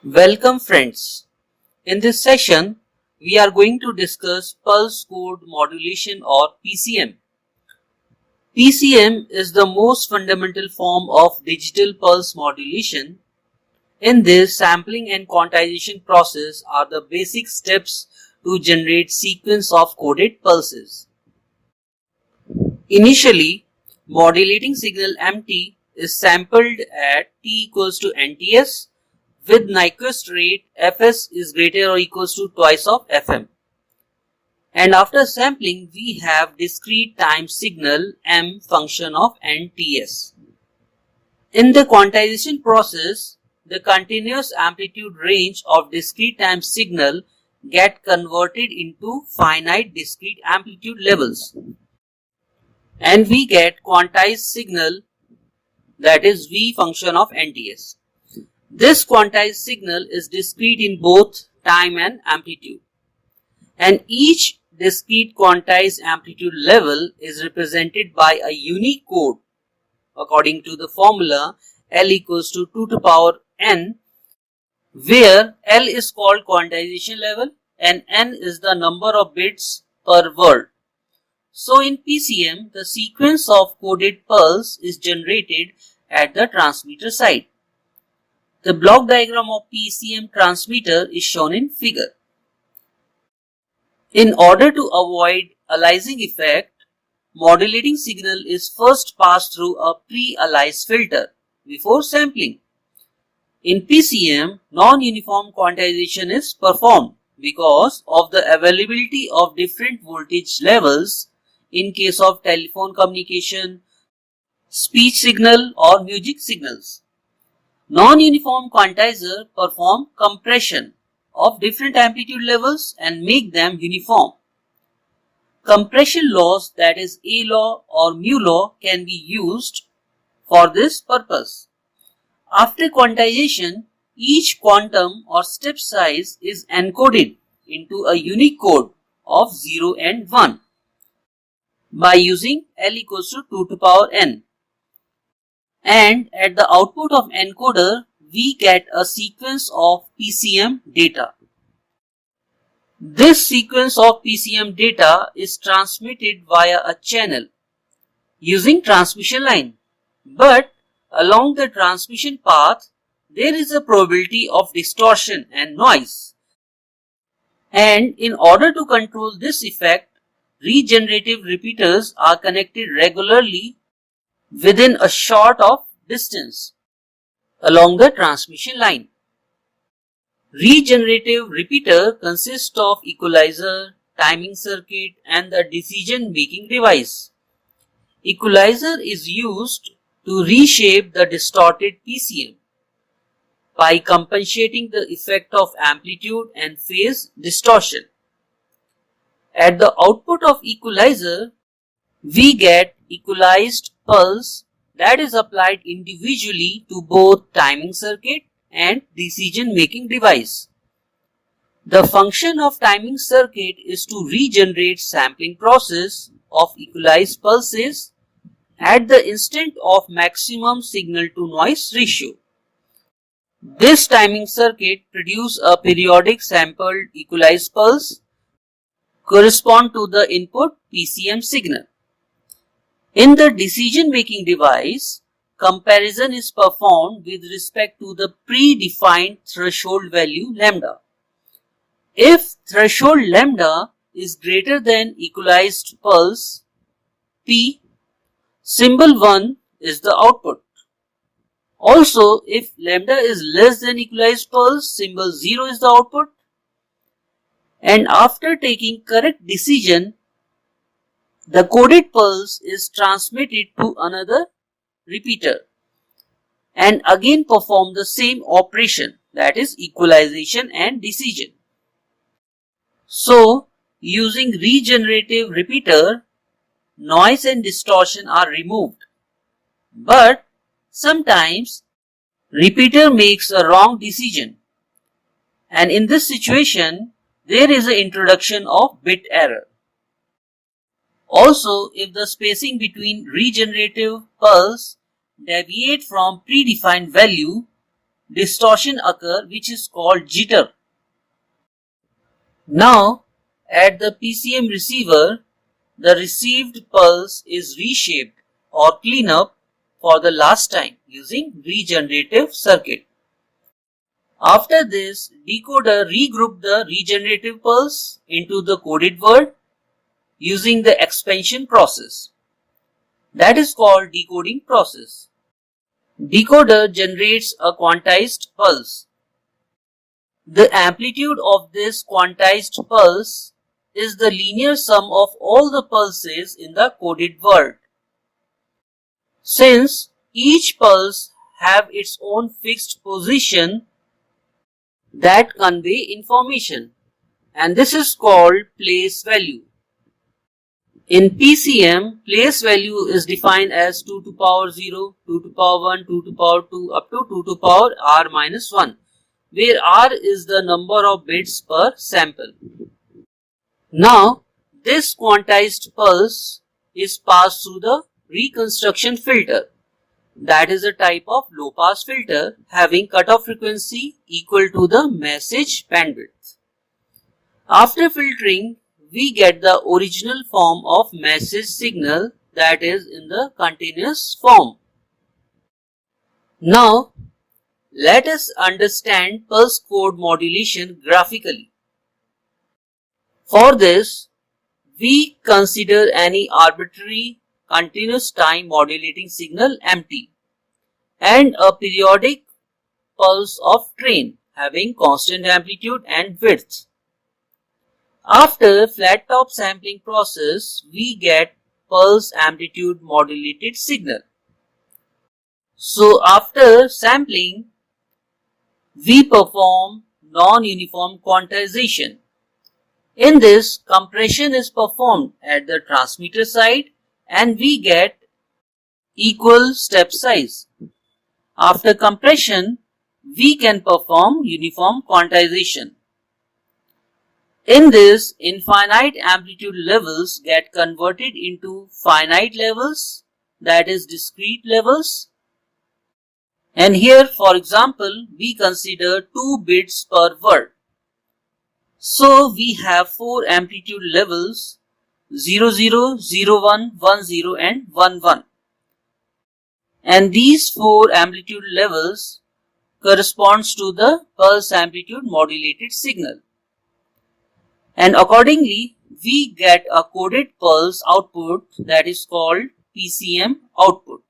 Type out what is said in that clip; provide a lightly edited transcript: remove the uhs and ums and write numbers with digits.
Welcome friends. In this session, we are going to discuss pulse code modulation or PCM. PCM is the most fundamental form of digital pulse modulation. In this, sampling and quantization process are the basic steps to generate sequence of coded pulses. Initially, modulating signal MT is sampled at t equals to NTS with Nyquist rate Fs is greater or equals to twice of Fm. And after sampling, we have discrete time signal m function of NTS. In the quantization process, the continuous amplitude range of discrete time signal get converted into finite discrete amplitude levels. And we get quantized signal, that is V function of NTS. This quantized signal is discrete in both time and amplitude, and each discrete quantized amplitude level is represented by a unique code according to the formula L equals to 2 to the power n, where L is called quantization level and n is the number of bits per word. So in PCM, the sequence of coded pulse is generated at the transmitter side. The block diagram of PCM transmitter is shown in figure. In order to avoid aliasing effect, modulating signal is first passed through a pre-aliased filter before sampling. In PCM, non-uniform quantization is performed because of the availability of different voltage levels in case of telephone communication, speech signal or music signals. Non-uniform quantizer perform compression of different amplitude levels and make them uniform. Compression laws, that is A law or mu law, can be used for this purpose. After quantization, each quantum or step size is encoded into a unique code of 0 and 1 by using L equals to 2 to the power n. And at the output of encoder, we get a sequence of PCM data. This sequence of PCM data is transmitted via a channel using transmission line. But along the transmission path, there is a probability of distortion and noise. And in order to control this effect, regenerative repeaters are connected regularly within a short of distance along the transmission line. Regenerative repeater consists of equalizer, timing circuit and the decision making device. Equalizer is used to reshape the distorted PCM by compensating the effect of amplitude and phase distortion. At the output of equalizer, we get equalized pulse that is applied individually to both timing circuit and decision making device. The function of timing circuit is to regenerate sampling process of equalized pulses at the instant of maximum signal to noise ratio. This timing circuit produces a periodic sampled equalized pulse correspond to the input PCM signal. In the decision-making device, comparison is performed with respect to the predefined threshold value lambda. If threshold lambda is greater than equalized pulse P, symbol 1 is the output. Also, if lambda is less than equalized pulse, symbol 0 is the output. And after taking correct decision, the coded pulse is transmitted to another repeater and again perform the same operation, that is equalization and decision. So, using regenerative repeater, noise and distortion are removed. But sometimes repeater makes a wrong decision, and in this situation there is an introduction of bit error. Also, if the spacing between regenerative pulse deviate from predefined value, distortion occur which is called jitter. Now, at the PCM receiver, the received pulse is reshaped or clean up for the last time using regenerative circuit. After this, decoder regrouped the regenerative pulse into the coded word using the expansion process. That is called decoding process. Decoder generates a quantized pulse. The amplitude of this quantized pulse is the linear sum of all the pulses in the coded word. Since each pulse have its own fixed position that convey information, and this is called place value. In PCM, place value is defined as 2 to power 0, 2 to power 1, 2 to power 2 up to 2 to power r minus 1, where r is the number of bits per sample. Now, this quantized pulse is passed through the reconstruction filter. That is a type of low pass filter having cutoff frequency equal to the message bandwidth. After filtering, we get the original form of message signal, that is in the continuous form. Now, let us understand pulse code modulation graphically. For this, we consider any arbitrary continuous time modulating signal empty and a periodic pulse of train having constant amplitude and width. After flat top sampling process, we get pulse amplitude modulated signal. So after sampling, we perform non-uniform quantization. In this, compression is performed at the transmitter side and we get equal step size. After compression, we can perform uniform quantization. In this, infinite amplitude levels get converted into finite levels, that is discrete levels. And here, for example, we consider 2 bits per word. So we have 4 amplitude levels 0, 0, 0, 1, 1, 0 and 1, 1. And these 4 amplitude levels corresponds to the pulse amplitude modulated signal. And accordingly, we get a coded pulse output that is called PCM output.